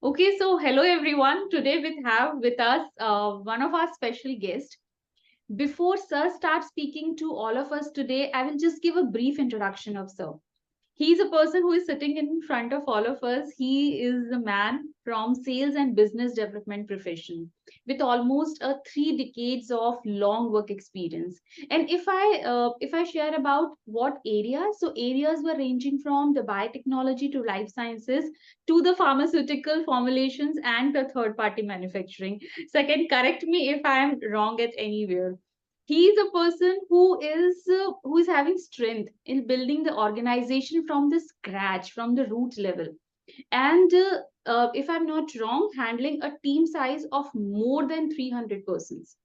Okay, so hello everyone. Today we have with us one of our special guests. Before Sir starts speaking to all of us today, I will just give a brief introduction of Sir. He's a person who is sitting in front of all of us. He is a man from sales and business development profession with almost a 3 decades of long work experience. And if I share about what areas, so areas were ranging from the biotechnology to life sciences to the pharmaceutical formulations and the third party manufacturing. Second, correct me if I am wrong at anywhere. He is a person who is having strength in building the organization from the scratch, from the root level, and if I'm not wrong, handling a team size of more than 300 persons.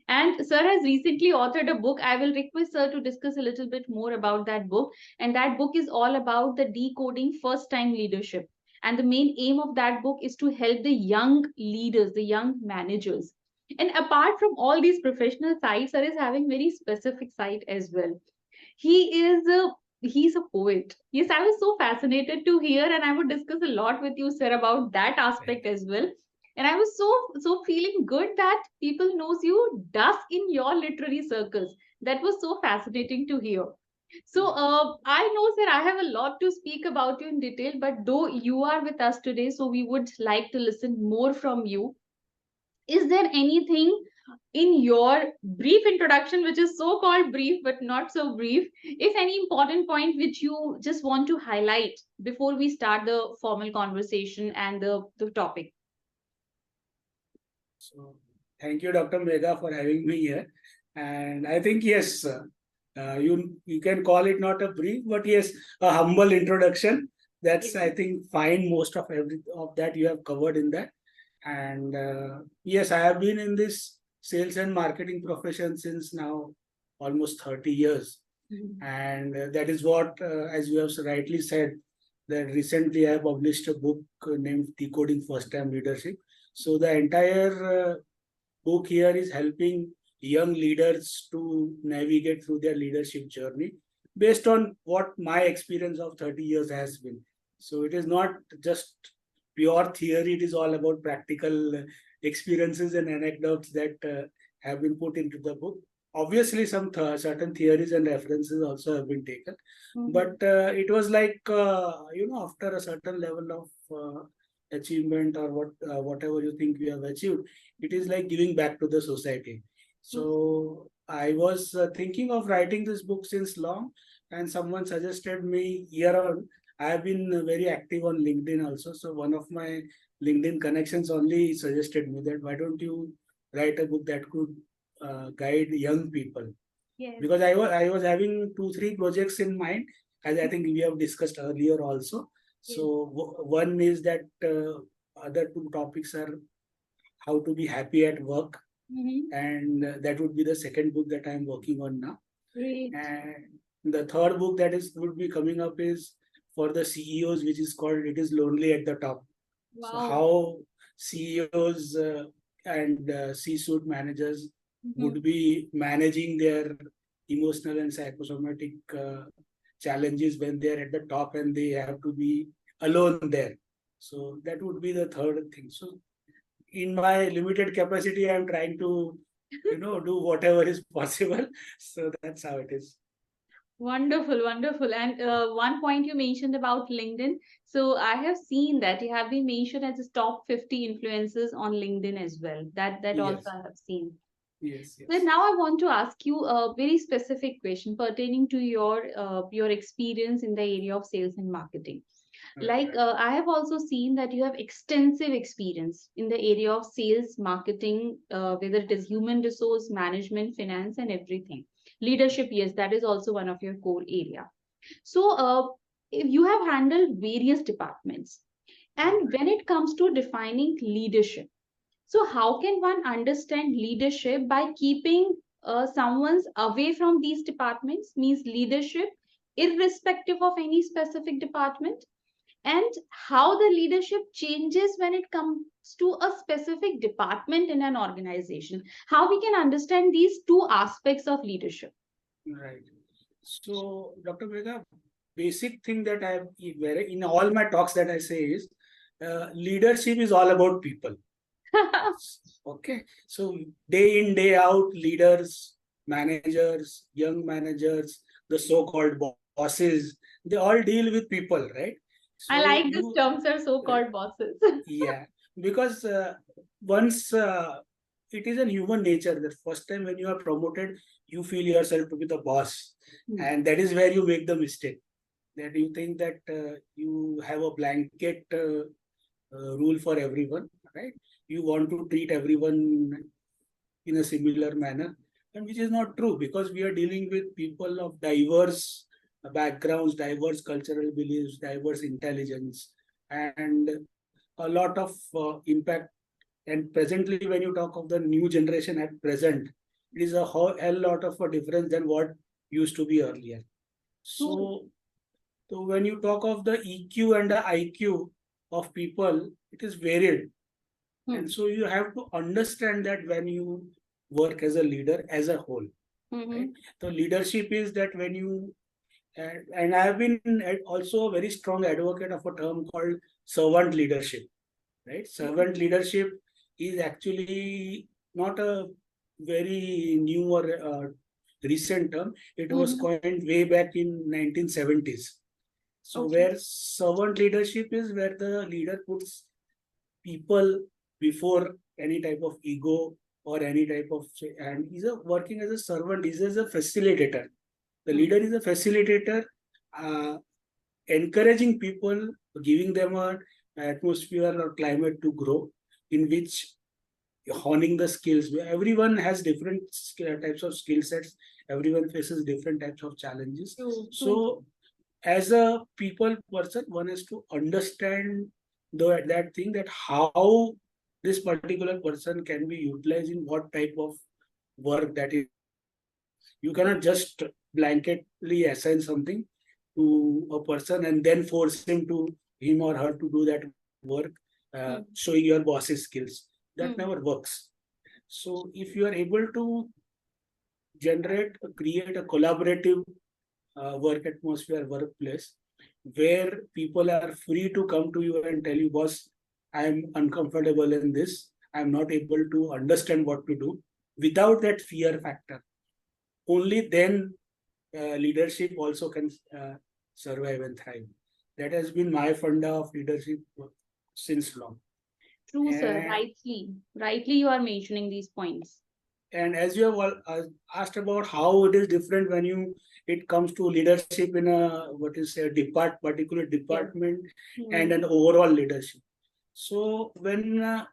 And Sir has recently authored a book. I will request Sir to discuss a little bit more about that book. And that book is all about the decoding first time leadership. And the main aim of that book is to help the young leaders, the young managers. And apart from all these professional sides, Sir is having very specific side as well. He's a poet. Yes, I was so fascinated to hear, and I would discuss a lot with you, sir, about that aspect as well. And I was so feeling good that people knows you thus in your literary circles. That was so fascinating to hear. So I know, sir, I have a lot to speak about you in detail, but though you are with us today, so we would like to listen more from you. Is there anything in your brief introduction, which is so called brief but not so brief, if any important point which you just want to highlight before we start the formal conversation and the topic? So, thank you, Dr. Mega, for having me here. And I think yes, you can call it not a brief, but yes, a humble introduction. That's I think fine. Most of every of that you have covered in that. And yes, I have been in this sales and marketing profession since now almost 30 years. And that is what, as you have rightly said, that recently I published a book named Decoding First Time Leadership. So the entire book here is helping young leaders to navigate through their leadership journey based on what my experience of 30 years has been. So it is not just pure theory, it is all about practical experiences and anecdotes that have been put into the book. Obviously, some certain theories and references also have been taken, but it was like, after a certain level of achievement or whatever you think you have achieved, it is like giving back to the society. So I was thinking of writing this book since long, and someone suggested me year on. I have been very active on LinkedIn also. So one of my LinkedIn connections only suggested me that why don't you write a book that could guide young people, Yes. because I was having 2 3 projects in mind, as I think we have discussed earlier also. So one is that other 2 topics are how to be happy at work, and that would be the second book that I am working on now. Great. And the third book that is would be coming up is for the CEOs, which is called "It Is Lonely at the Top." So Wow. how CEOs and C-suite managers would be managing their emotional and psychosomatic challenges when they're at the top and they have to be alone there. So that would be the third thing. So in my limited capacity, I'm trying to, do whatever is possible. So that's how it is. Wonderful, wonderful. And one point you mentioned about LinkedIn. So I have seen that you have been mentioned as a top 50 influencers on LinkedIn as well. That also Yes, I have seen. yes, So yes. now I want to ask you a very specific question pertaining to your experience in the area of sales and marketing. Right. Like I have also seen that you have extensive experience in the area of sales, marketing, whether it is human resource management, finance, and everything. Leadership, yes, that is also one of your core area. So if you have handled various departments, and when it comes to defining leadership, so, how can one understand leadership by keeping someone's away from these departments? Means leadership, irrespective of any specific department, and how the leadership changes when it comes to a specific department in an organization. How we can understand these two aspects of leadership? Right. So, Dr. Vega, basic thing that I have in all my talks that I say is leadership is all about people. Okay, so day in, day out, leaders, managers, young managers, the so-called bosses, they all deal with people, right? I So like this term, sir, so-called bosses. yeah, because once it is a human nature that first time when you are promoted, you feel yourself to be the boss, and that is where you make the mistake. That you think that you have a blanket rule for everyone, right? You want to treat everyone in a similar manner, and which is not true because we are dealing with people of diverse backgrounds, diverse cultural beliefs, diverse intelligence, and a lot of impact. And presently, when you talk of the new generation at present, it is a hell lot of a difference than what used to be earlier. True. So when you talk of the EQ and the IQ of people, it is varied. And so you have to understand that when you work as a leader as a whole, right? So leadership is that when you, and I have been also a very strong advocate of a term called servant leadership, right? Servant leadership is actually not a very new or recent term. It was coined way back in 1970s. So Okay. where servant leadership is where the leader puts people before any type of ego or any type of, and he's working as a servant, he's as a facilitator. The leader is a facilitator, uh, encouraging people, giving them a atmosphere or climate to grow, in which honing the skills. Everyone has different types of skill sets. Everyone faces different types of challenges. True. So as a people person, one has to understand that thing, that how this particular person can be utilized in what type of work that is. You cannot just blanketly assign something to a person and then force him or her to do that work, showing your boss's skills. That never works. So if you are able to create a collaborative work atmosphere, workplace, where people are free to come to you and tell you, boss, I'm uncomfortable in this. I'm not able to understand what to do, without that fear factor. Only then leadership also can survive and thrive. That has been my funda of leadership since long. True, sir. And, Rightly, you are mentioning these points. and as you have asked about how it is different when it comes to leadership in a what is a particular department and an overall leadership. So when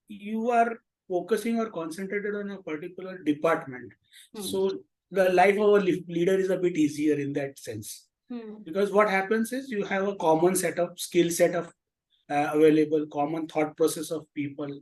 you are focusing or concentrated on a particular department, so the life of a leader is a bit easier in that sense. Because what happens is you have a common set of skill set of available, common thought process of people,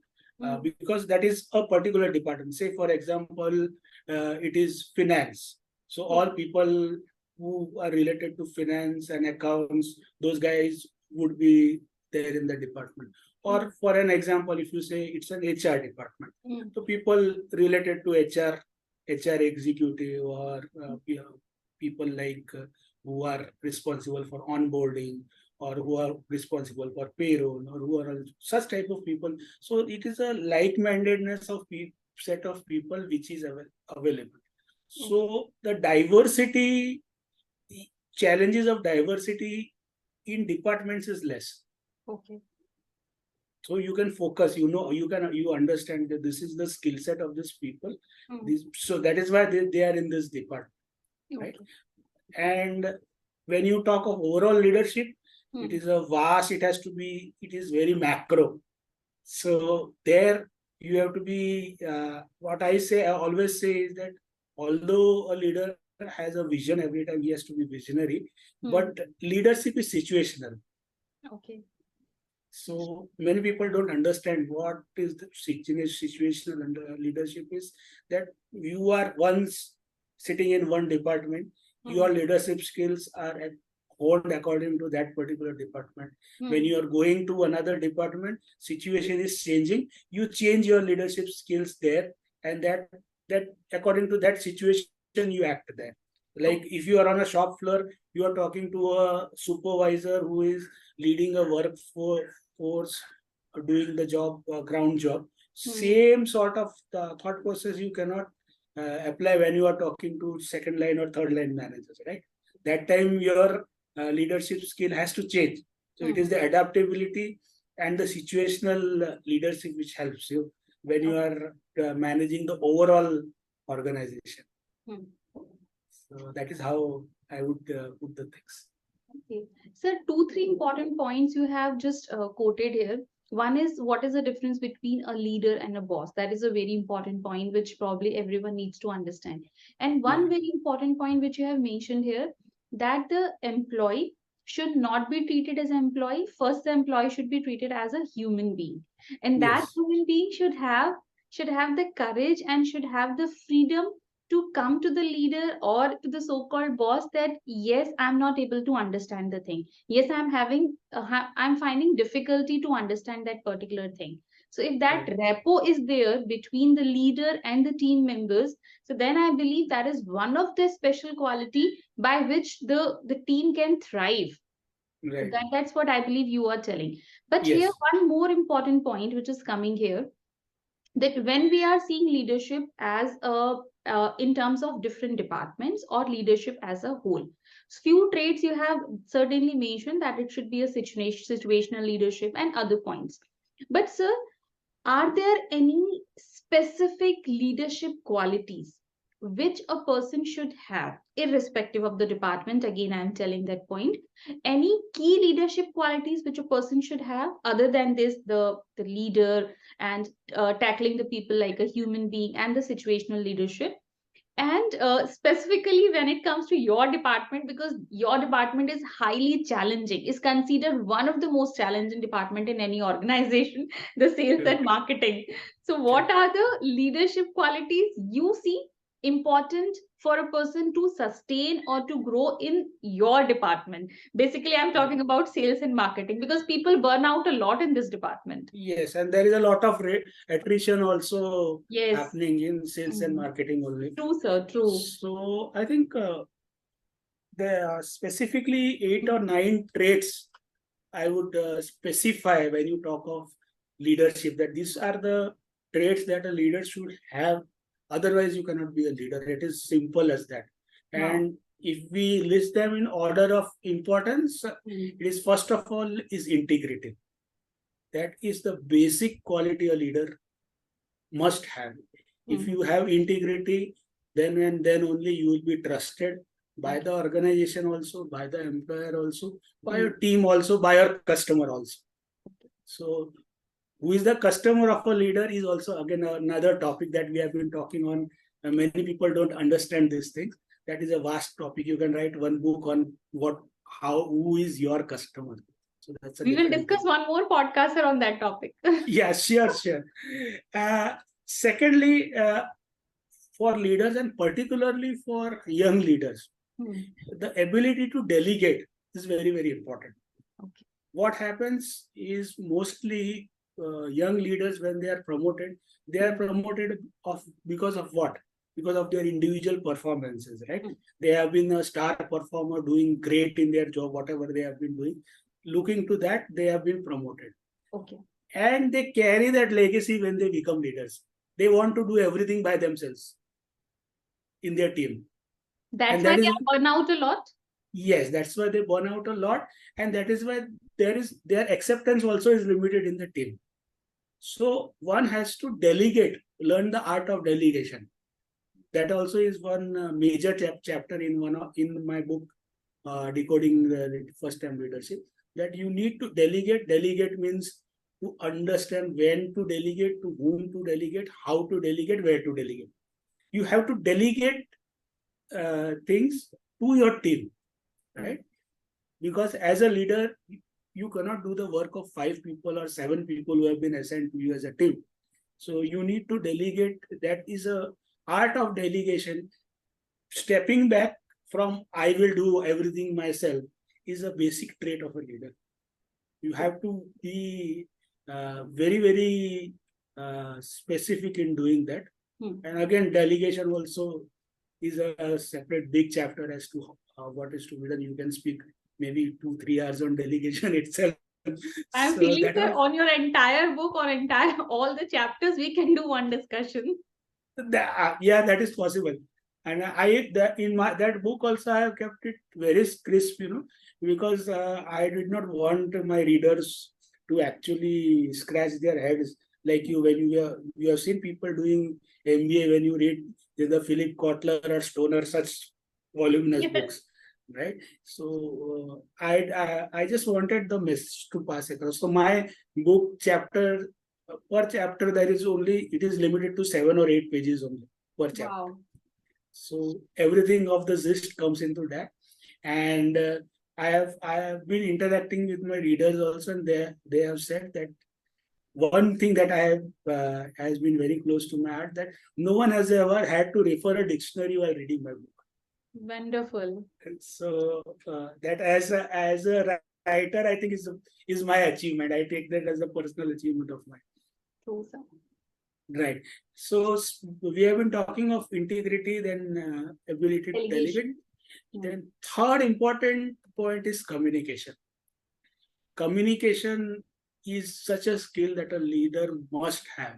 because that is a particular department. Say, for example, it is finance. So all people who are related to finance and accounts, those guys would be there in the department. Or for an example, if you say it's an HR department, so people related to HR executive, or people like who are responsible for onboarding, or who are responsible for payroll, or who are such type of people. So it is a like-mindedness of set of people which is available. So the diversity, challenges of diversity in departments is less. Okay. So you can focus, you understand that this is the skill set of these people. So that is why they are in this department, right? And when you talk of overall leadership, it is a vast, it is very macro. So there you have to be, what I always say is that although a leader has a vision, every time he has to be visionary, but leadership is situational. Okay. So many people don't understand what is the situational and leadership is, that you are once sitting in one department, your leadership skills are honed according to that particular department. When you are going to another department, situation is changing, you change your leadership skills there, and that according to that situation you act there. Like if you are on a shop floor, you are talking to a supervisor who is leading a force, doing the job, ground job. Hmm. Same sort of thought process you cannot apply when you are talking to second line or third line managers, right? That time your leadership skill has to change. So it Hmm. is the adaptability and the situational leadership which helps you when you are managing the overall organization. Hmm. So that is how I would put the things. Okay. Sir, two, three important points you have just quoted here. One is what is the difference between a leader and a boss? That is a very important point which probably everyone needs to understand. And one Yeah. very important point which you have mentioned here, that the employee should not be treated as an employee. First, the employee should be treated as a human being. And that Yes. human being should have the courage and should have the freedom to come to the leader or to the so-called boss that yes, I'm not able to understand the thing, yes, I'm finding difficulty to understand that particular thing. So if that Right. rapport is there between the leader and the team members, so then I believe that is one of the special quality by which the team can thrive. So Right. that's what I believe you are telling. But here Yes. one more important point which is coming here, that when we are seeing leadership as a in terms of different departments or leadership as a whole, few traits you have certainly mentioned that it should be a situational leadership and other points. But sir, are there any specific leadership qualities which a person should have, irrespective of the department? Again, I'm telling that point. Any key leadership qualities which a person should have, other than this, the leader and tackling the people like a human being and the situational leadership? And specifically when it comes to your department, because your department is highly challenging, is considered one of the most challenging department in any organization, the sales Right. and marketing. So Right. what are the leadership qualities you see important for a person to sustain or to grow in your department? Basically, I'm Right. talking about sales and marketing because people burn out a lot in this department. Yes, and there is a lot of attrition also Yes. happening in sales and Mhm. marketing only. True, sir. True. So I think there are specifically 8 or 9 traits I would specify when you talk of leadership, that these are the traits that a leader should have. Otherwise, you cannot be a leader. It is simple as that. Wow. And if we list them in order of importance, Mhm. it is first of all is integrity. That is the basic quality a leader must have. If Mhm. you have integrity, then and then only you will be trusted by Okay. the organization also, by the employer also, by Mhm. your team also, by your customer also. So who is the customer of a leader is also again another topic that we have been talking on. Many people don't understand these things. That is a vast topic. You can write one book on who is your customer. So that's a We will different discuss thing. one more podcaster on that topic. Yeah, sure, sure. Uh, Secondly, for leaders and particularly for young leaders, Hmm. the ability to delegate is very, very important. Okay. What happens is mostly young leaders, when they are Hmm. promoted of because of what? Because of their individual performances, right? Hmm. They have been a star performer, doing great in their job, whatever they have been doing. Looking to that, they have been promoted, Okay. and they carry that legacy when they become leaders. They want to do everything by themselves in their team, That's and why that they is, are burn out a lot. yes, that's why they burn out a lot, and that is why their acceptance also is limited in the team. So one has to delegate, learn the art of delegation. That also is one major chapter in in my book, Decoding the First Time Leadership. That you need to delegate. Delegate means to understand when to delegate, to whom to delegate, how to delegate, where to delegate. You have to delegate things to your team, Hmm. right? Because as a leader, you cannot do the work of 5 people or 7 people who have been assigned to you as a team. So you need to delegate. That is a art of delegation. Stepping back from I will do everything myself is a basic trait of a leader. You have to be very, very specific in doing that. Hmm. And again, delegation also is a separate big chapter as to what is to be done. You can speak maybe 2, 3 hours on delegation itself. I'm So feeling, that sir, was on your entire book or entire all the chapters, we can do one discussion. yeah, that is possible. And I that in my that book also I have kept it very crisp, because I did not want my readers to actually scratch their heads like you when you have seen people doing MBA when you read the Philip Kotler or Stoner such voluminous Yes. books, right? So I just wanted the message to pass across. So my book chapter per chapter there is only it is limited to 7 or 8 pages only per chapter. Wow. So everything of the gist comes into that, and I have been interacting with my readers also, and they have said that one thing that I have has been very close to my heart, that no one has ever had to refer a dictionary while reading my book. Wonderful. And so that as a writer, I think is my achievement. I take that as a personal achievement of mine. True, sir. Right. So we have been talking of integrity, then ability to delegate. Delegation. Then third important point is communication. Communication is such a skill that a leader must have.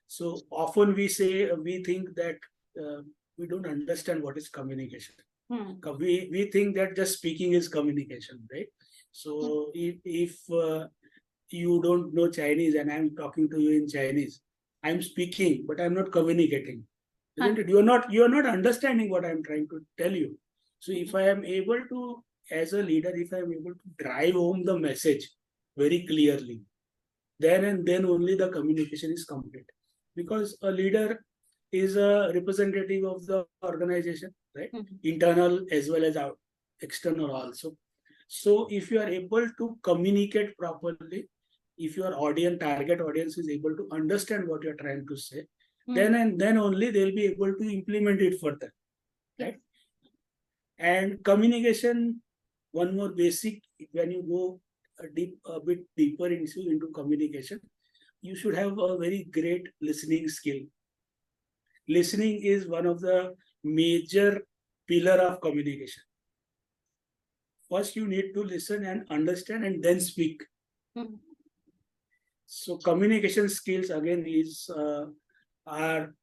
So often we think that uh, we don't understand what is communication. We think that just speaking is communication, right? So if you don't know Chinese and I'm talking to you in Chinese, I'm speaking, but I'm not communicating. Isn't it? You are not understanding what I'm trying to tell you. So if I am able to, as a leader, if I am able to drive home the message very clearly, then and then only the communication is complete. Because a leader is a representative of the organization, right? Internal as well as out, external also. So if you are able to communicate properly, if your target audience is able to understand what you're trying to say, then and then only they'll be able to implement it further, right? And communication, one more basic, when you go a bit deeper into communication, you should have a very great listening skill. Listening is one of the major pillar of communication. First, you need to listen and understand and then speak. So communication skills again are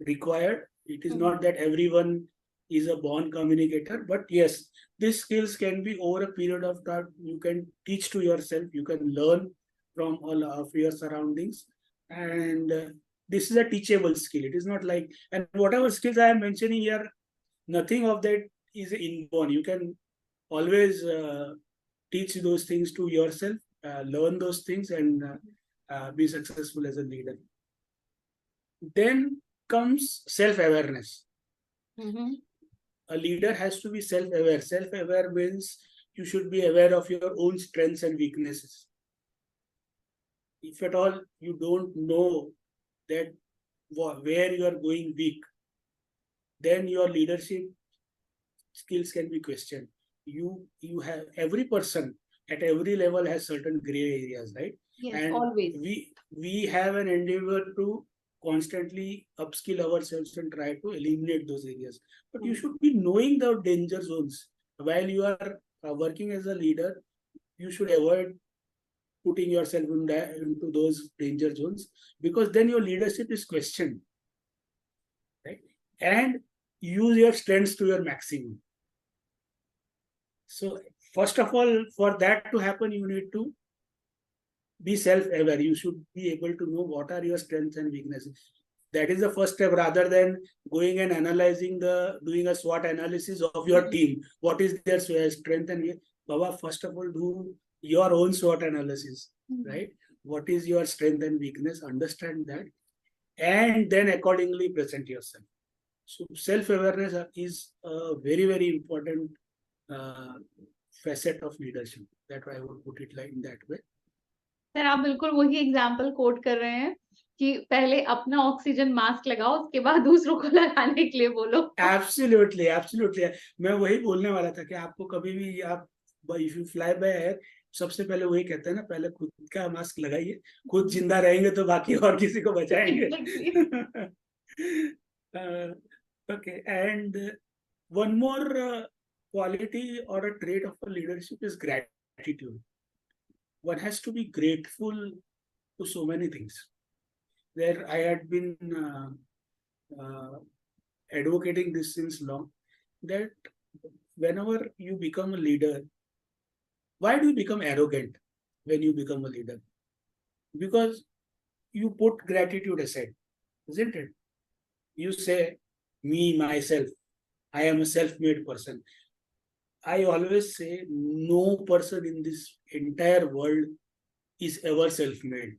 required. It is not that everyone is a born communicator, but yes, these skills can be over a period of time. You can teach to yourself. You can learn from all of your surroundings, and this is a teachable skill. It is not like, and whatever skills I am mentioning here, nothing of that is inborn. You can always teach those things to yourself, learn those things, and be successful as a leader. Then comes self-awareness. A leader has to be self-aware. Self-aware means you should be aware of your own strengths and weaknesses. If at all you don't know that where you are going weak, then your leadership skills can be questioned. You have, every person at every level has certain gray areas, right? Yes, And always. we have an endeavor to constantly upskill ourselves and try to eliminate those areas. But you should be knowing the danger zones while you are working as a leader. You should avoid putting yourself into those danger zones, because then your leadership is questioned, right? And use your strengths to your maximum. So first of all, for that to happen, you need to be self-aware. You should be able to know what are your strengths and weaknesses. That is the first step, rather than going and doing a SWOT analysis of your team. What is their strength and weakness? Baba, first of all, do your own SWOT analysis, right? What is your strength and weakness? Understand that, and then accordingly present yourself. So self-awareness is a very, very important uh, facet of leadership. That I would put it like in that way. Sir आप बिल्कुल वही example coat कर रहे हैं कि पहले अपना oxygen mask लगाओ, उसके बाद दूसरों को लगाने के लिए बोलो. एब्सोल्युटली एब्सोल्युटली, मैं वही बोलने वाला था कि आपको कभी भी आप if you fly by air, सबसे पहले वही कहते हैं ना, पहले खुद का मास्क लगाइए, खुद जिंदा रहेंगे तो बाकी और किसी को बचाएंगे. Okay, and one more quality or a trait of a leadership is gratitude. one has to be grateful to so many things. There I had been uh, advocating this since long, that whenever you become a leader, why do you become arrogant when you become a leader? Because you put gratitude aside, isn't it? You say, me, myself, I am a self made person. I always say, no person in this entire world is ever self made.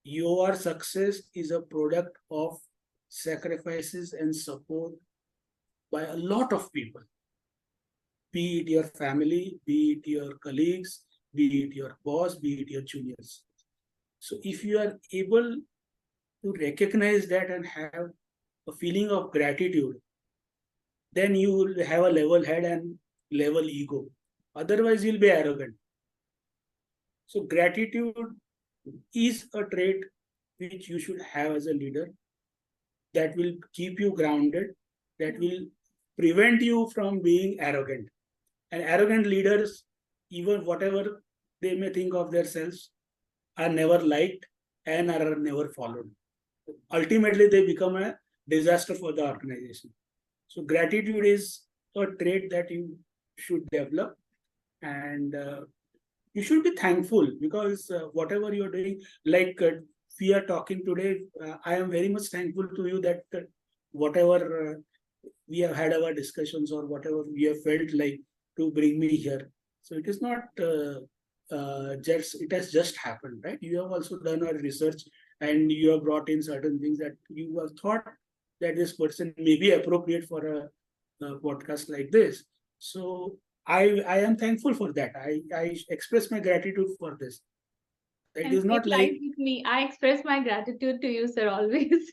Your success is a product of sacrifices and support by a lot of people, be it your family, be it your colleagues, be it your boss, be it your juniors. So, if you are able to recognize that and have a feeling of gratitude, then you will have a level head and level ego. Otherwise, you'll be arrogant. So, gratitude is a trait which you should have as a leader, that will keep you grounded, that will prevent you from being arrogant. And arrogant leaders, even whatever they may think of themselves, are never liked and are never followed. Ultimately, they become a disaster for the organization. So, gratitude is a trait that you should develop, and you should be thankful, because whatever you're doing, like we are talking today, I am very much thankful to you that whatever we have had our discussions, or whatever we have felt like to bring me here. So it is not just, it has just happened, right? You have also done a research, and you have brought in certain things that you have thought that this person may be appropriate for a podcast like this. So I am thankful for that. I express my gratitude for this. It And is same not lies like, with me. I express my gratitude to you, sir, always.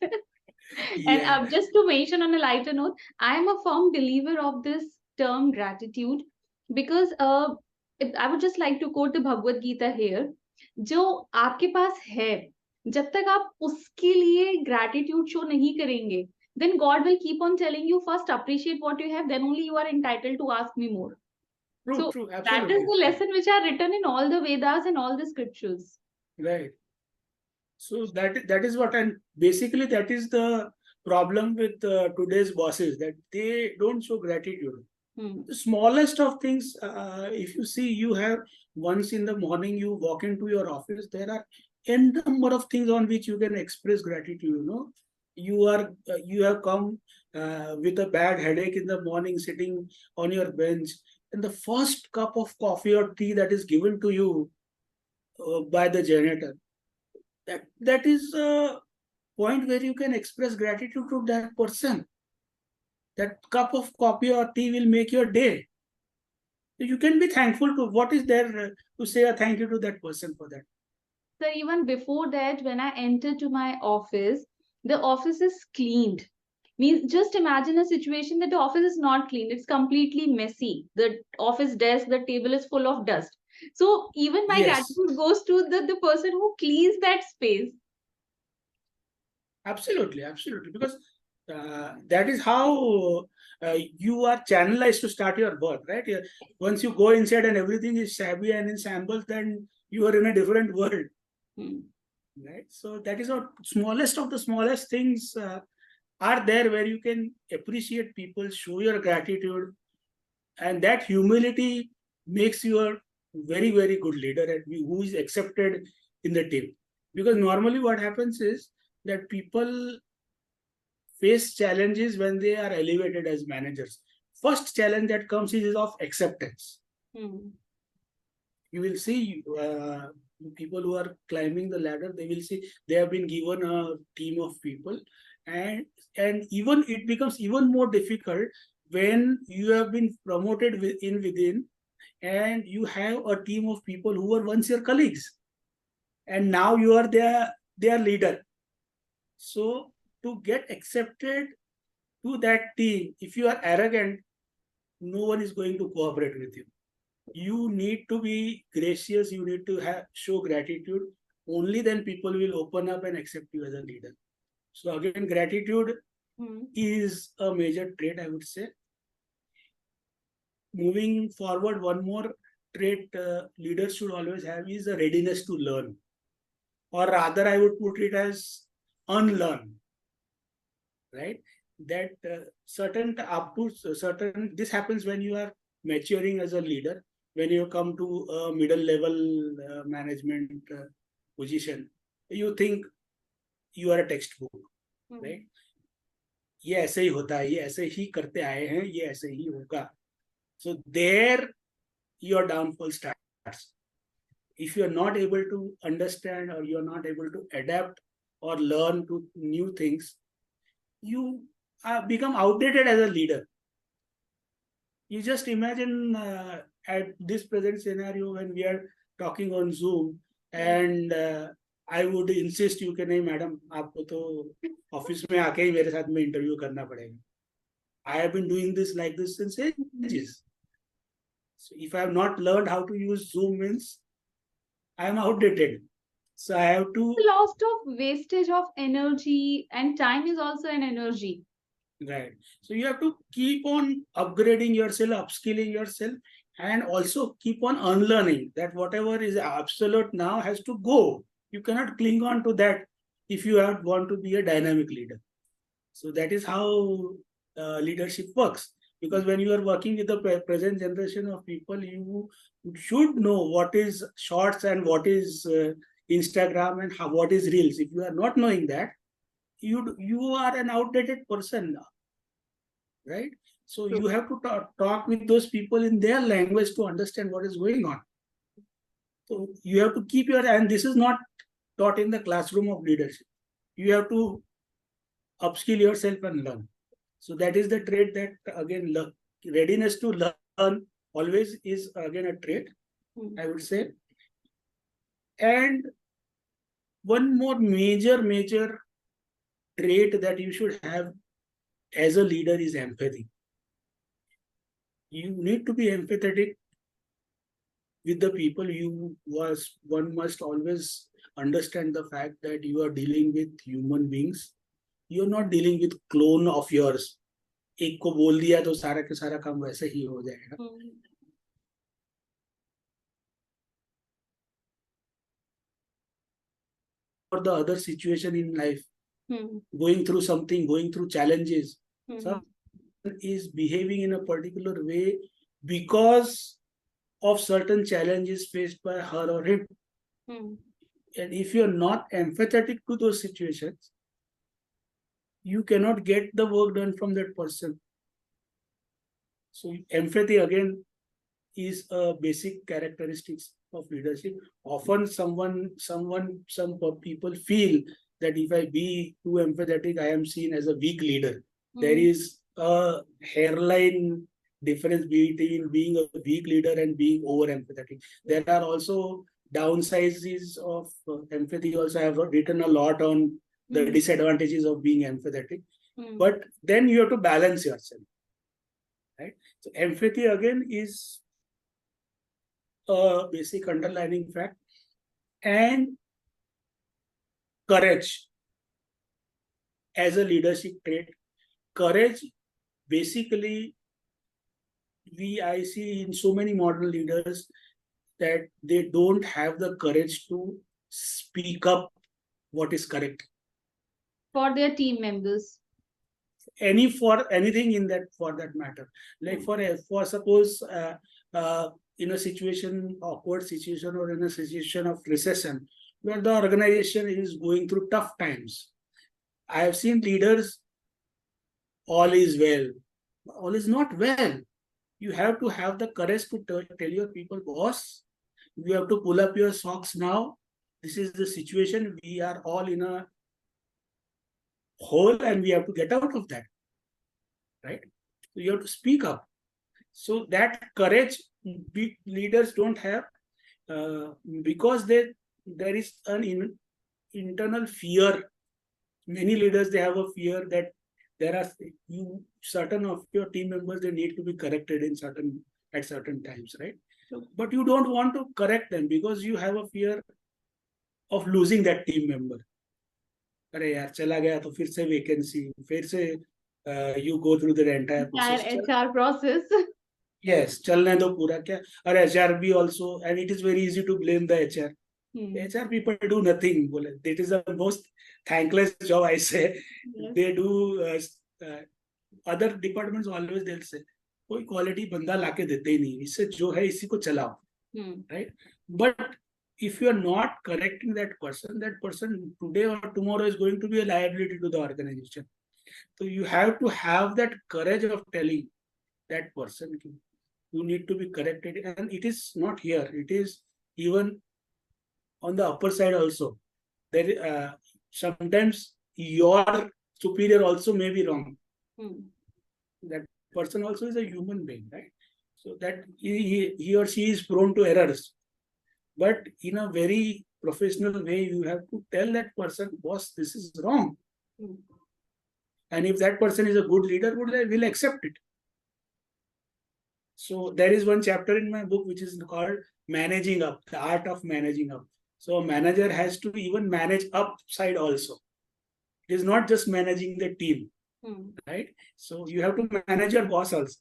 And yeah, just to mention on a lighter note, I am a firm believer of this term gratitude, because I would just like to quote the Bhagavad Gita here. जो आपके पास है, जब तक आप उसके लिए gratitude show नहीं करेंगे, then God will keep on telling you, first appreciate what you have, then only you are entitled to ask me more. true, So true, that is absolutely, the absolutely. lesson which are written in all the Vedas and all the scriptures. Right. So that is what, and basically that is the problem with today's bosses, that they don't show gratitude. Hmm. The smallest of things, if you see, you have, once in the morning you walk into your office, there are n number of things on which you can express gratitude. You know, you have come with a bad headache in the morning, sitting on your bench, and the first cup of coffee or tea that is given to you by the janitor, that is a point where you can express gratitude to that person. That cup of coffee or tea will make your day. You can be thankful to, what is there to say a thank you to that person for that. So even before that, when I enter to my office, the office is cleaned. Means just imagine a situation that the office is not clean. It's completely messy. The office desk, the table is full of dust. So even my Yes, gratitude goes to the person who cleans that space. absolutely, absolutely, because that is how you are channelized to start your work, right? Once you go inside and everything is shabby and in shambles, then you are in a different world, Hmm. right? So that is what, smallest of the smallest things are there where you can appreciate people, show your gratitude, and that humility makes you a very, very good leader, and who is accepted in the team. Because normally what happens is that people face challenges when they are elevated as managers. First challenge that comes is of acceptance. Hmm. You will see people who are climbing the ladder, they will see they have been given a team of people, and even it becomes even more difficult when you have been promoted within, and you have a team of people who were once your colleagues, and now you are their leader. So to get accepted to that team, if you are arrogant, no one is going to cooperate with you. You need to be gracious, you need to show gratitude. Only then people will open up and accept you as a leader. So again, gratitude Hmm. is a major trait, I would say. Moving forward, one more trait leaders should always have is a readiness to learn, or rather, I would put it as unlearn. Right? That certain up to certain this happens when you are maturing as a leader, when you come to a middle level management position, you think you are a textbook, right? ये ऐसे ही होता है, ये ऐसे ही करते आए हैं, ये ऐसे ही होगा. So there your downfall starts. If you are not able to understand, or you are not able to adapt or learn to new things, you become outdated as a leader. You just imagine at this present scenario when we are talking on Zoom, and I would insist you कि नहीं madam आपको तो office में आके ही मेरे साथ में interview करना पड़ेगा. I have been doing this like this since ages. So if I have not learned how to use Zoom, means I am outdated. So I have to. The loss of wastage of energy and time is also an energy. Right. So you have to keep on upgrading yourself, upskilling yourself, and also keep on unlearning that whatever is absolute now has to go. You cannot cling on to that if you want to be a dynamic leader. So that is how leadership works. Because when you are working with the present generation of people, you should know what is shorts and what is Instagram and what is reels. If you are not knowing that, you are an outdated person now, right? So you have to talk with those people in their language to understand what is going on. So you have to keep and this is not taught in the classroom of leadership. You have to upskill yourself and learn. So that is the trait that, again, readiness to learn always is again a trait, I would say. And one more major trait that you should have as a leader is empathy. You need to be empathetic with the people. One must always understand the fact that you are dealing with human beings. You're not dealing with clone of yours. एक को बोल दिया तो सारा के सारा काम वैसे ही हो जाएगा. For the other situation in life, going through something, going through challenges, someone is behaving in a particular way because of certain challenges faced by her or him. And if you're not empathetic to those situations, you cannot get the work done from that person. So empathy again is a basic characteristics of leadership. Often some people feel that if I be too empathetic, I am seen as a weak leader. There is a hairline difference between being a weak leader and being over empathetic. There are also downsides of empathy. Also, I have written a lot on the disadvantages of being empathetic. But then you have to balance yourself, right? So empathy again is a basic underlining fact. And courage as a leadership trait. Courage, basically, I see in so many modern leaders that they don't have the courage to speak up what is correct for their team members. For anything in that, for that matter, like for suppose in a situation, awkward situation, or in a situation of recession where the organization is going through tough times, I have seen leaders, all is well. All is not well. You have to have the courage to tell your people, boss, you have to pull up your socks now. This is the situation. We are all in a hole and we have to get out of that, right? So you have to speak up. So that courage big leaders don't have because there is an internal fear. Many leaders, they have a fear that there are certain of your team members, they need to be corrected at certain times, right? But you don't want to correct them because you have a fear of losing that team member. अरे यार चला गया तो फिर से vacancy, फिर से you go through the entire process. HR process. Yes, चलने दो पूरा क्या. और HR भी also, and it is very easy to blame the HR. HR people do nothing. बोले, that is the most thankless job I say. Yes. They do. Other departments always they'll say, कोई quality बंदा लाके देते ही नहीं, इससे जो है इसी को चलाओ, right? But if you are not correcting that person today or tomorrow is going to be a liability to the organization. So you have to have that courage of telling that person you need to be corrected, and it is not here. It is even on the upper side also. There, sometimes your superior also may be wrong. That person also is a human being, right? So that he or she is prone to errors. But in a very professional way, you have to tell that person, boss, this is wrong. And if that person is a good leader, will accept it. So there is one chapter in my book which is called Managing Up, the art of managing up. So a manager has to even manage upside also. It is not just managing the team, right? So you have to manage your boss also.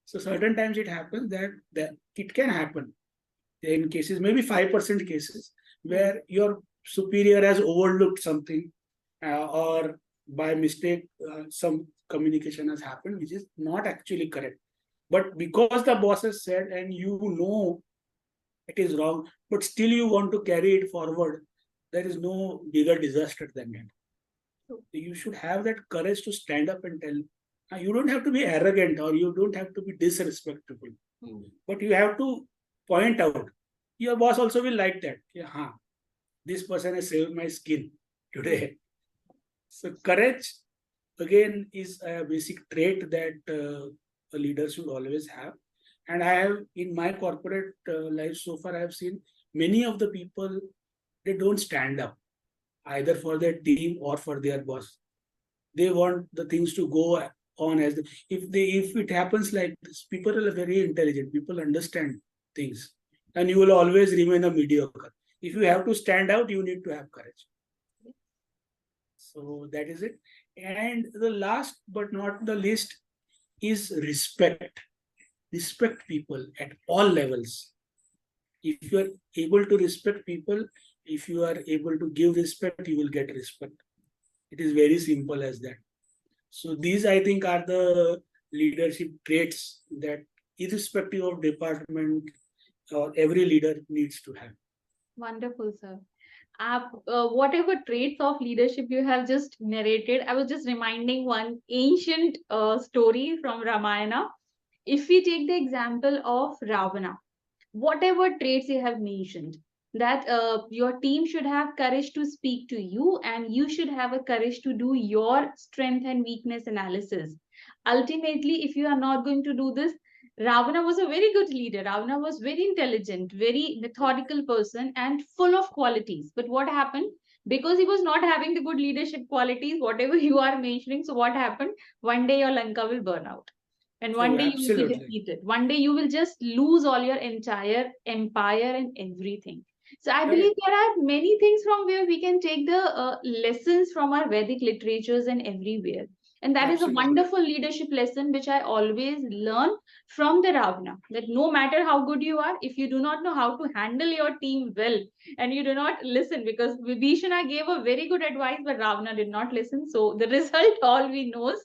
So certain times it happens that it can happen in cases, maybe 5% cases, where your superior has overlooked something, or by mistake some communication has happened which is not actually correct. But because the boss has said and you know it is wrong, but still you want to carry it forward, there is no bigger disaster than it. So you should have that courage to stand up and tell. You don't have to be arrogant or you don't have to be disrespectful, but you have to point out. Your boss also will like that. Yeah, this person has saved my skin today. So courage again is a basic trait that a leader should always have. And I have in my corporate life so far, I have seen many of the people, they don't stand up either for their team or for their boss. They want the things to go on as if it happens like this. People are very intelligent. People understand things, and you will always remain a mediocre. If you have to stand out, you need to have courage. So that is it. And the last but not the least is respect. Respect people at all levels. If you are able to respect people, if you are able to give respect, you will get respect. It is very simple as that. So these, I think, are the leadership traits that irrespective of department, every leader needs to have. Wonderful, sir. Whatever traits of leadership you have just narrated, I was just reminding one ancient story from Ramayana. If we take the example of Ravana, whatever traits you have mentioned, that your team should have courage to speak to you and you should have a courage to do your strength and weakness analysis. Ultimately, if you are not going to do this, Ravana was a very good leader. Ravana was very intelligent, very methodical person and full of qualities. But what happened? Because he was not having the good leadership qualities, whatever you are mentioning. So what happened? One day your Lanka will burn out. And one day you will be defeated. One day you will just lose all your entire empire and everything. So I believe there are many things from where we can take the lessons from our Vedic literatures and everywhere. And that is a wonderful leadership lesson which I always learn from the Ravana. That no matter how good you are, if you do not know how to handle your team well and you do not listen, because Vibhishana gave a very good advice, but Ravana did not listen. So the result all we know.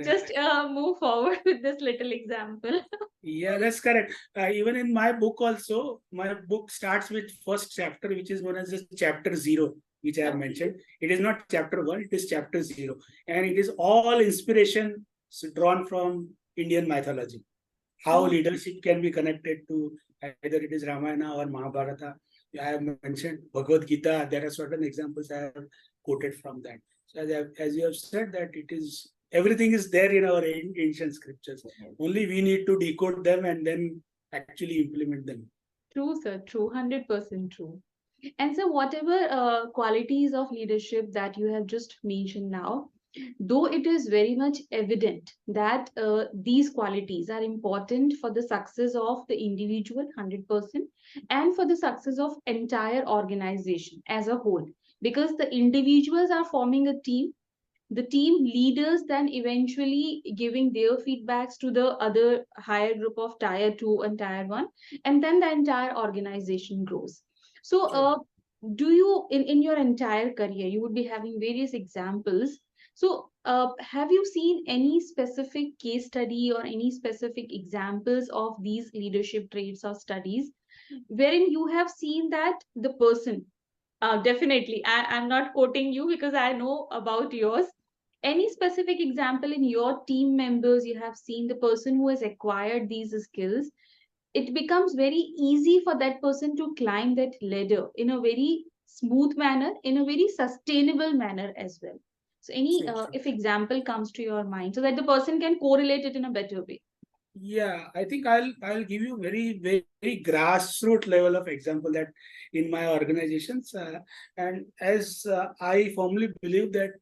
Just move forward with this little example. Yeah, that's correct. Even in my book also, my book starts with first chapter, which is known as just chapter 0, which I have mentioned. It is not chapter 1, it is chapter 0. And it is all inspiration drawn from Indian mythology. How leadership can be connected to either it is Ramayana or Mahabharata. I have mentioned Bhagavad Gita. There are certain examples I have quoted from that. So as you have said, that it is everything is there in our ancient scriptures. Only we need to decode them and then actually implement them. True, sir. True. 100% true. And so, whatever qualities of leadership that you have just mentioned now, though it is very much evident that these qualities are important for the success of the individual 100% and for the success of entire organization as a whole, because the individuals are forming a team the team leaders then eventually giving their feedbacks to the other higher group of tier 2 and tier 1, and then the entire organization grows. So do you in your entire career you would be having various examples. So have you seen any specific case study or any specific examples of these leadership traits or studies wherein you have seen that the person, definitely. I'm not quoting you because I know about yours. Any specific example in your team members you have seen the person who has acquired these skills, it becomes very easy for that person to climb that ladder in a very smooth manner, in a very sustainable manner as well. So, any Sure, sure. if example comes to your mind, so that the person can correlate it in a better way. Yeah, I think I'll give you very grassroots level of example that in my organizations, and as I firmly believe that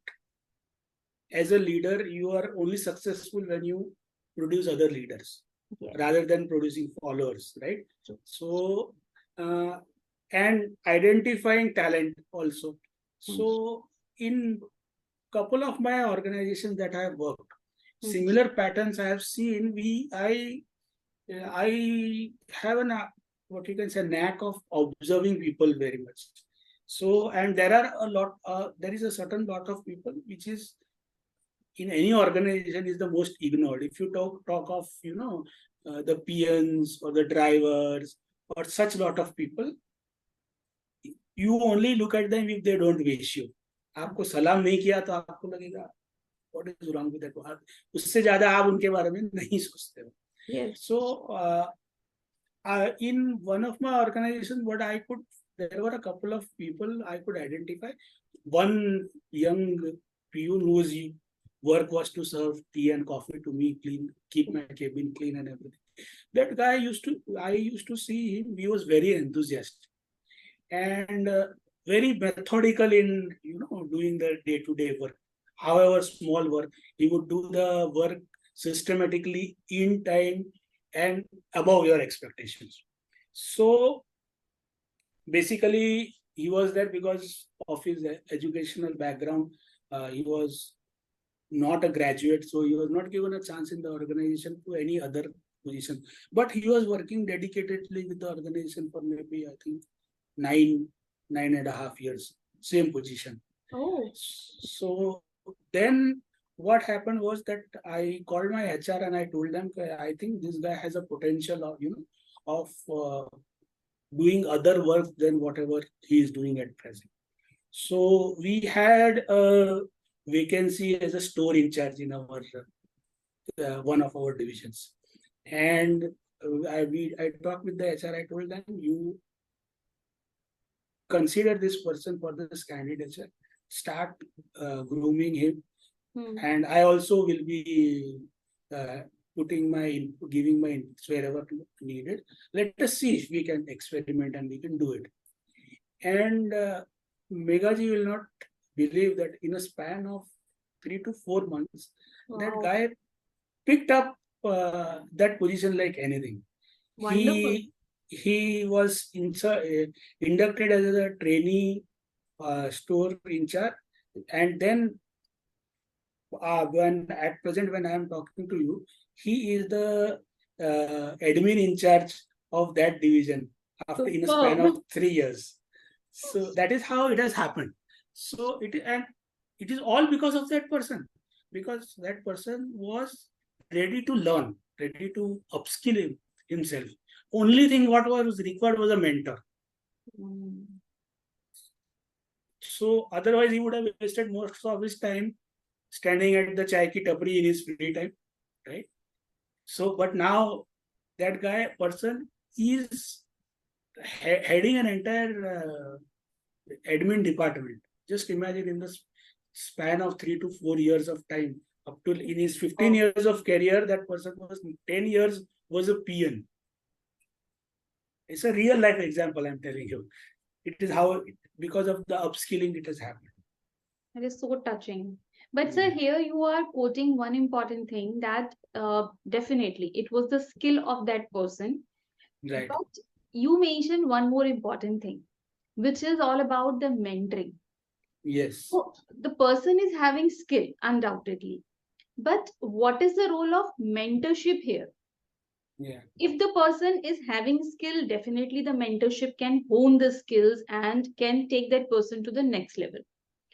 as a leader you are only successful when you produce other leaders Yes. rather than producing followers, right? So uh, and identifying talent also. So in couple of my organizations that I have worked, similar patterns I have seen. I have an what you can say knack of observing people very much. So and there are a lot. There is a certain lot of people which is in any organization is the most ignored. If you talk of the peons or the drivers or such lot of people, you only look at them if they don't wish you. आपको सलाम नहीं किया तो आपको लगेगा what is wrong with that. उससे ज्यादा आप उनके बारे में नहीं सोचते हो. Yes. So in one of my organizations, there were a couple of people I could identify. One young peon whose work was to serve tea and coffee to me, keep my cabin clean and everything. That guy I used to see him. He was very enthusiastic and very methodical in doing the day-to-day work. However small work, he would do the work systematically in time and above your expectations. So basically, he was there because of his educational background. He was not a graduate, so he was not given a chance in the organization to any other position. But he was working dedicatedly with the organization for maybe I think 9.5 years, same position. Oh. So then what happened was that I called my HR and I told them, I think this guy has a potential of doing other work than whatever he is doing at present. So we had a vacancy as a store in charge in our one of our divisions, and I talked with the HR. I told them, you consider this person for this candidature, start grooming him, and I also will be giving my inputs wherever needed. Let us see if we can experiment and we can do it. And Megaji will not believe that in a span of 3 to 4 months, that guy picked up that position like anything. Wonderful. He was inducted as a trainee store in charge, and then when I am talking to you, he is the admin in charge of that division after in a span of 3 years. So that is how it has happened. So it is all because of that person, because that person was ready to learn, ready to upskill himself. Only thing what was required was a mentor. So otherwise he would have wasted most of his time standing at the chai ki tapri in his free time, right? So, but now that person is heading an entire admin department. Just imagine in the span of 3 to 4 years of time, up to in his 15 years of career, that person was 10 years was a peon. It's a real life example I'm telling you. It is how, because of the upskilling, it has happened. It is so touching. But sir, here you are quoting one important thing that definitely it was the skill of that person. Right. But you mentioned one more important thing, which is all about the mentoring. Yes. So the person is having skill, undoubtedly. But what is the role of mentorship here? Yeah. If the person is having skill, definitely the mentorship can hone the skills and can take that person to the next level.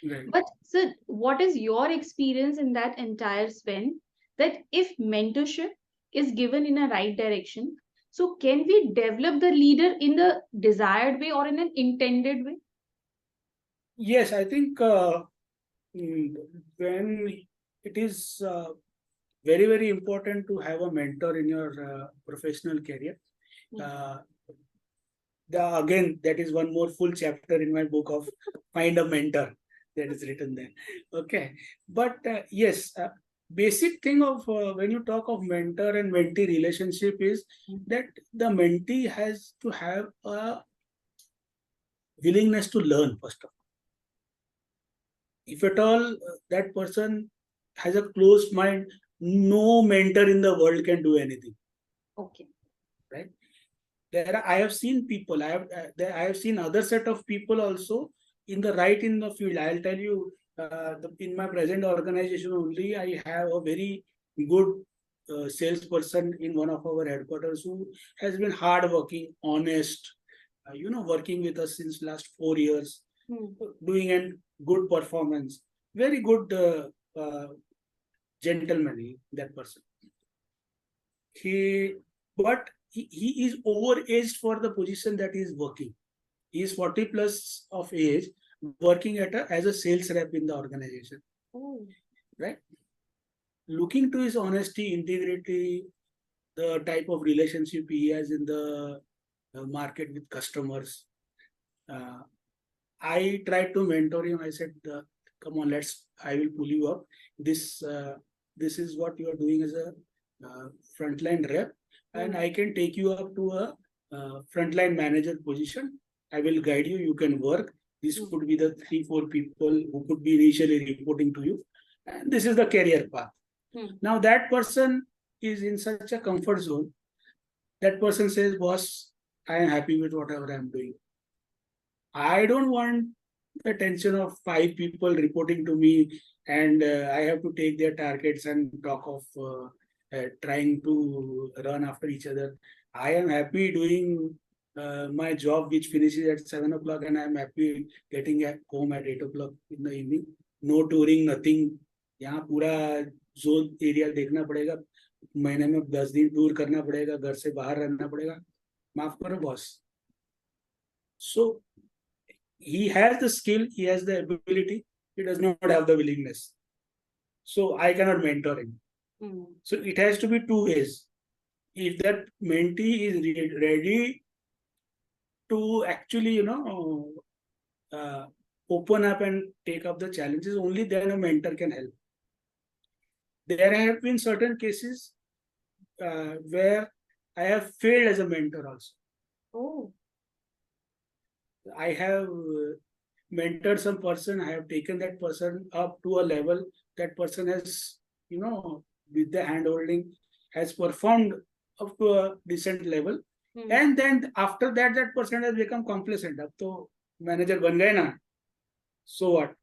Right. But sir, what is your experience in that entire span, that if mentorship is given in a right direction, so can we develop the leader in the desired way or in an intended way? Yes, I think mm, when it is very, very important to have a mentor in your professional career. Hmm. Uh, again, that is one more full chapter in my book of Find a Mentor that is written there. Okay, but yes, basic thing of when you talk of mentor and mentee relationship is that the mentee has to have a willingness to learn first of all. If at all that person has a closed mind, no mentor in the world can do anything, Okay. right? I have seen people. I have seen other set of people also in the field. I'll tell you, in my present organization only, I have a very good salesperson in one of our headquarters who has been hardworking, honest, working with us since last 4 years, Hmm. doing a good performance. Very good gentleman, that person. He, but he is overaged for the position that he is working. He is 40 plus of age, working as a sales rep in the organization, Oh. right? Looking to his honesty, integrity, the type of relationship he has in the market with customers. Uh, I tried to mentor him. I said, "Come on, I will pull you up. This, this is what you are doing as a frontline rep, and Hmm. I can take you up to a frontline manager position. I will guide you. You can work. This Hmm. could be the 3, 4 people who could be initially reporting to you, and this is the career path." Hmm. Now that person is in such a comfort zone. That person says, "Boss, I am happy with whatever I am doing. I don't want the tension of 5 people reporting to me, and I have to take their targets and talk of trying to run after each other. I am happy doing my job, which finishes at 7 o'clock, and I am happy getting at home at 8 o'clock in the evening. No touring, nothing. यहाँ पूरा zone area देखना पड़ेगा, महीने में 10 दिन tour करना पड़ेगा, घर से बाहर रहना पड़ेगा, माफ करो boss." So he has the skill, he has the ability, he does not have the willingness. So I cannot mentor him. Hmm. So it has to be two ways. If that mentee is ready to actually, uh, open up and take up the challenges, only then a mentor can help. There have been certain cases where I have failed as a mentor also. Oh. I have mentored some person, I have taken that person up to a level, that person has, with the hand holding, has performed up to a decent level. Hmm. And then after that, that person has become complacent. Ab to manager ban gaye na, so what?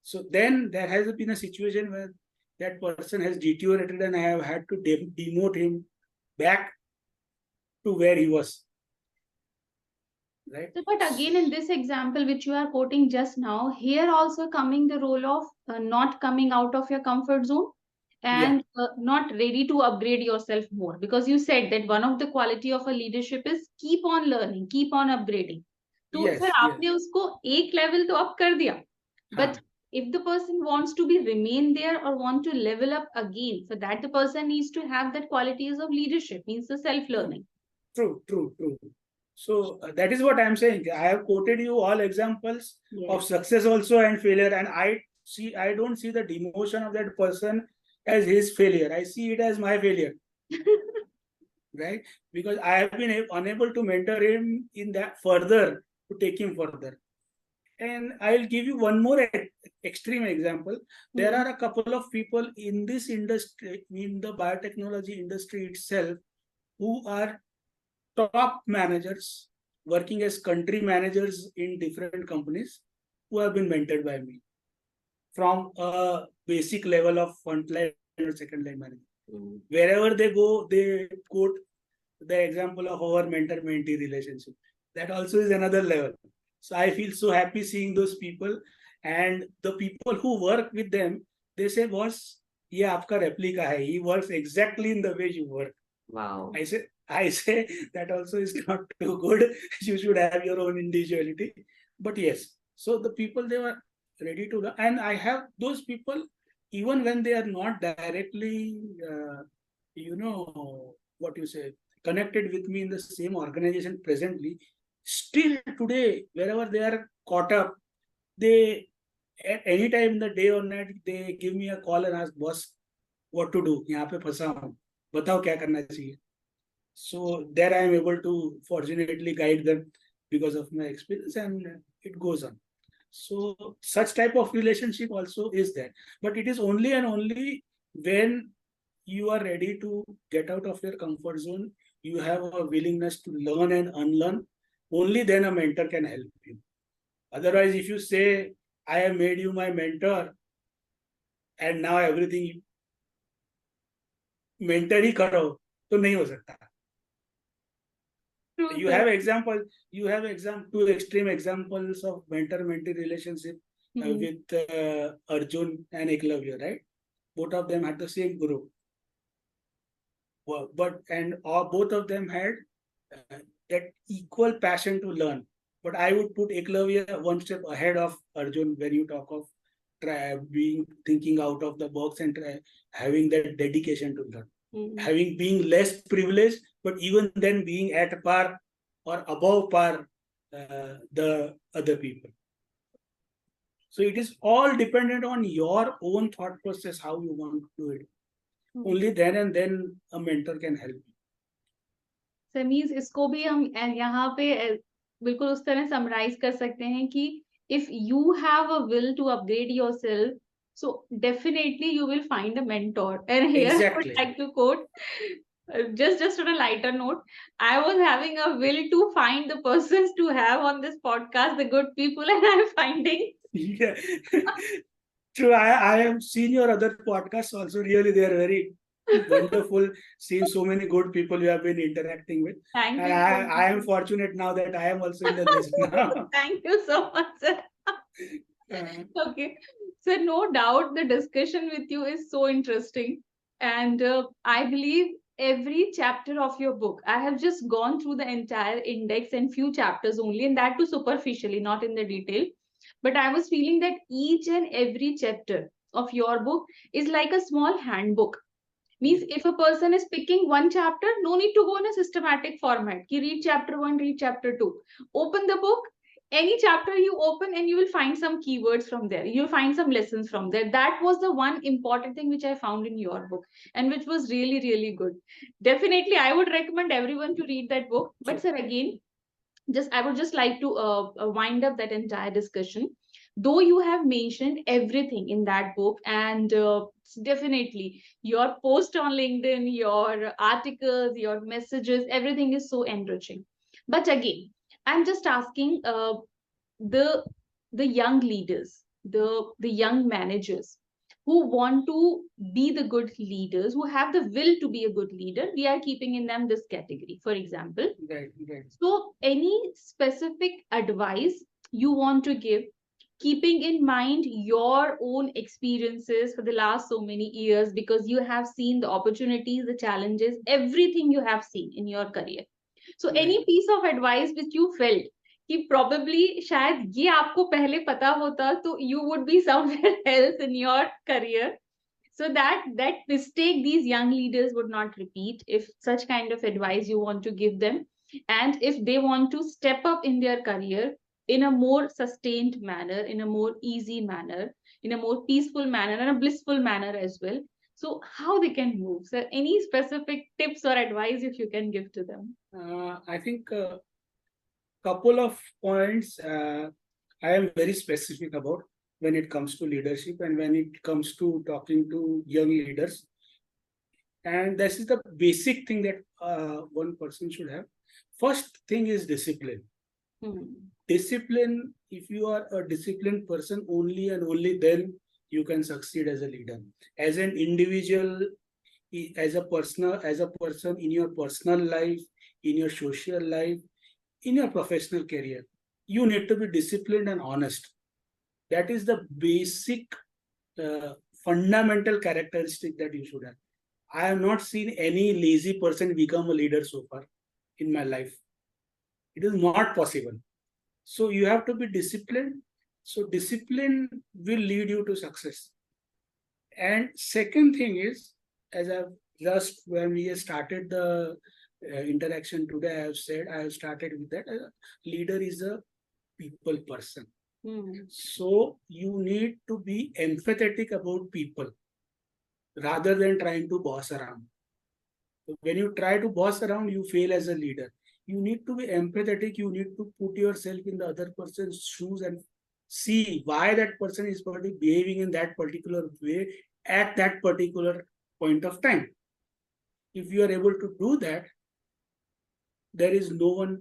So then there has been a situation where that person has deteriorated and I have had to demote him back to where he was, right? So, but again, in this example which you are quoting just now, here also coming the role of not coming out of your comfort zone Yeah. and not ready to upgrade yourself more, because you said that one of the quality of a leadership is keep on learning, keep on upgrading. तो sir Yes, yes. आपने उसको एक level तो up कर दिया, but Huh. if the person wants to be remain there or want to level up again, for that the person needs to have that qualities of leadership, means the self learning. True, true, true. So that is what I'm saying. I have quoted you all examples of Yes. success also and failure, and I don't see the demotion of that person as his failure. I see it as my failure, right? Because I have been unable to mentor him in that further to take him further. And I'll give you one more extreme example. There Hmm. are a couple of people in this industry, in the biotechnology industry itself, who are top managers working as country managers in different companies who have been mentored by me. from a basic level of frontline or second line management. Wherever they go, they quote the example of our mentor-mentee relationship. That also is another level. So I feel so happy seeing those people, and the people who work with them, they say, "Boss, ये आपका replica है. He works exactly in the way you work." Wow. I say that also is not too good. You should have your own individuality. But yes, so the people, they were ready to learn, and I have those people even when they are not directly, what you say, connected with me in the same organization presently. Still today, wherever they are caught up, they at any time in the day or night they give me a call and ask, "Boss, what to do? यहाँ पे फंसा हूँ, बताओ क्या करना चाहिए." So there I am able to fortunately guide them because of my experience, and it goes on. So such type of relationship also is there, but it is only and only when you are ready to get out of your comfort zone, you have a willingness to learn and unlearn, only then a mentor can help you. Otherwise, if you say, "I have made you my mentor and now everything mentor ही करो," तो नहीं हो सकता. True, You sir. have example, two extreme examples of mentor-mentee relationship with Arjun and Eklavya, right? Both of them had the same guru, both of them had that equal passion to learn. But I would put Eklavya one step ahead of Arjun when you talk of thinking out of the box and having that dedication to learn. Having being less privileged, but even then being at par or above par the other people. So it is all dependent on your own thought process, how you want to do it. Only then and then a mentor can help you. So means इसको भी हम यहाँ पे बिल्कुल उस तरह summarise कर सकते हैं कि if you have a will to upgrade yourself, so definitely you will find a mentor. And here I would Exactly. like to quote, just on a lighter note, I was having a will to find the persons to have on this podcast, the good people, and I'm finding. Yeah. True. I have seen your other podcasts also. Really, they are very wonderful. Seeing so many good people you have been interacting with. Thank And you so much. I am fortunate now that I am also in the list now. Thank you so much, sir. Okay. So no doubt the discussion with you is so interesting. And I believe every chapter of your book, I have just gone through the entire index and few chapters only, and that too superficially, not in the detail. But I was feeling that each and every chapter of your book is like a small handbook. Means if a person is picking one chapter, no need to go in a systematic format. You read chapter 1, read chapter 2. Open the book, any chapter you open and you will find some keywords from there. You'll find some lessons from there. That was the one important thing which I found in your book and which was really, really good. Definitely, I would recommend everyone to read that book. But sir, again, I would just like to wind up that entire discussion. Though you have mentioned everything in that book, and definitely your post on LinkedIn, your articles, your messages, everything is so enriching. But again, I'm just asking the the young leaders, the young managers who want to be the good leaders, who have the will to be a good leader. We are keeping in them this category, for example. Right, right. So, any specific advice you want to give, keeping in mind your own experiences for the last so many years, because you have seen the opportunities, the challenges, everything you have seen in your career. So, any piece of advice which you felt कि probably शायद ये आपको पहले पता होता तो you would be somewhere else in your career, so that mistake these young leaders would not repeat, if such kind of advice you want to give them, and if they want to step up in their career in a more sustained manner, in a more easy manner, in a more peaceful manner, and a blissful manner as well, so how they can move. So any specific tips or advice if you can give to them? I think couple of points I am very specific about when it comes to leadership and when it comes to talking to young leaders. And this is the basic thing that one person should have. First thing is discipline. Discipline, if you are a disciplined person, only and only then you can succeed as a leader. As an individual, as a person in your personal life, in your social life, in your professional career, you need to be disciplined and honest. That is the basic fundamental characteristic that you should have. I have not seen any lazy person become a leader so far in my life. It is not possible. So you have to be disciplined. So discipline will lead you to success. And second thing is, as I've just when we started the interaction today, I have said I have started with that. A leader is a people person. So you need to be empathetic about people rather than trying to boss around. When you try to boss around, you fail as a leader. You need to be empathetic. You need to put yourself in the other person's shoes and see why that person is behaving in that particular way at that particular point of time. If you are able to do that, there is no one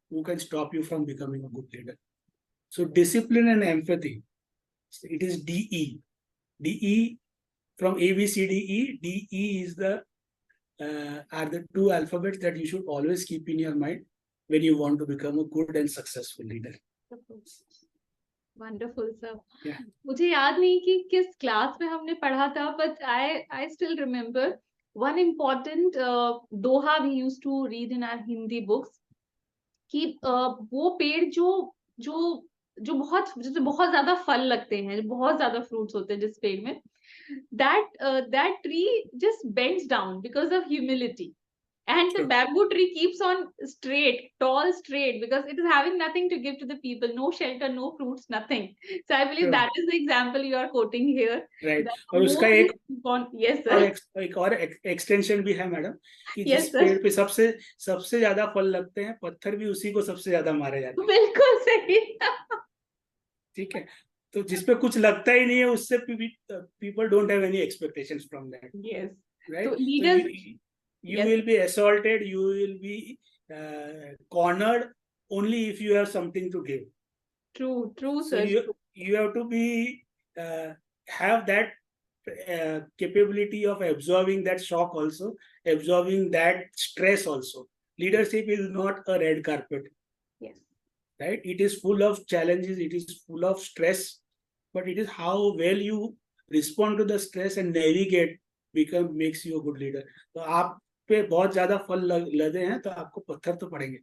who can stop you from becoming a good leader. So discipline and empathy, it is DE. DE from A, B, C, D, E. DE is are the two alphabets that you should always keep in your mind when you want to become a good and successful leader. Wonderful, sir. Yeah. मुझे याद नहीं कि किस class में हमने पढ़ा था, but I still remember one important doha we used to read in our Hindi books कि वो पेड़ जो बहुत ज्यादा फल लगते हैं, बहुत ज्यादा फ्रूट्स होते हैं जिस पेड़ में, that tree just bends down because of humility. And the bamboo tree keeps on tall straight, because it is having nothing to give to the people, no shelter, no fruits, nothing. So I believe that is the example you are quoting here. Right. और उसका yes sir. एक और extension भी है madam कि yes, जिस पेड़ पे सबसे ज्यादा फल लगते हैं, पत्थर भी उसी को सबसे ज्यादा मारे जाते हैं. बिल्कुल सही. ठीक है. तो जिसपे कुछ लगता ही नहीं है, उससे people don't have any expectations from that. Yes. Right. So leaders. You will be assaulted, you will be cornered only if you have something to give. True, so sir. You have to be have that capability of absorbing that shock also, absorbing that stress also. Leadership is not a red carpet. Yes. Right? It is full of challenges, it is full of stress, but it is how well you respond to the stress and navigate makes you a good leader. तो आप पे बहुत ज्यादा फल लगे हैं तो आपको पत्थर तो पड़ेंगे.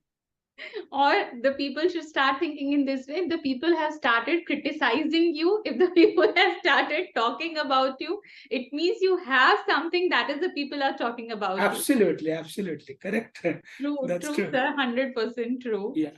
Or the people should start thinking in this way: if the people have started criticizing you, if the people have started talking about you, it means you have something that is the people are talking about. Absolutely, absolutely correct. True, that's true, sir, 100% true. Yeah.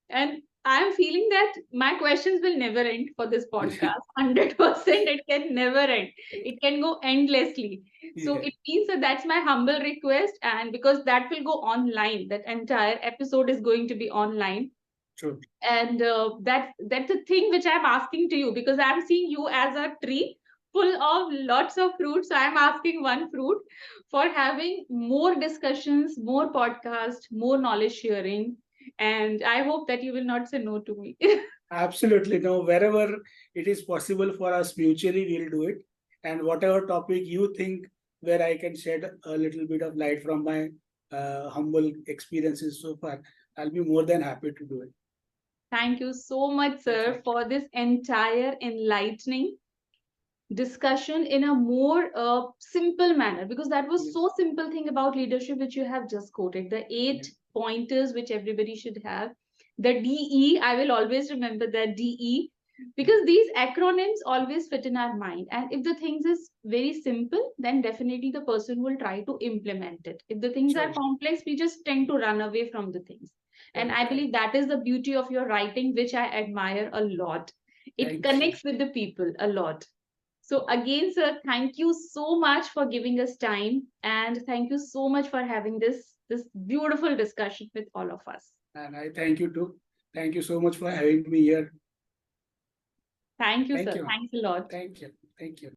And I am feeling that my questions will never end for this podcast. 100%, it can never end. It can go endlessly. So it means that that's my humble request, and because that will go online, that entire episode is going to be online. True. And that's the thing which I'm asking to you, because I'm seeing you as a tree full of lots of fruits. So I'm asking one fruit for having more discussions, more podcasts, more knowledge sharing. And I hope that you will not say no to me. Absolutely no. Wherever it is possible for us mutually, we'll do it. And whatever topic you think where I can shed a little bit of light from my humble experiences so far, I'll be more than happy to do it. Thank you so much, sir, for this entire enlightening discussion in a more simple manner, because that was so simple thing about leadership which you have just quoted, the 8 pointers which everybody should have. The DE, I will always remember that DE, because these acronyms always fit in our mind, and if the things is very simple, then definitely the person will try to implement it. If the things are complex, we just tend to run away from the things. And I believe that is the beauty of your writing, which I admire a lot. It connects with the people a lot. So again, sir, thank you so much for giving us time, and thank you so much for having this beautiful discussion with all of us. And I thank you too. Thank you so much for having me here. Thank you, sir. Thanks a lot. Thank you. Thank you.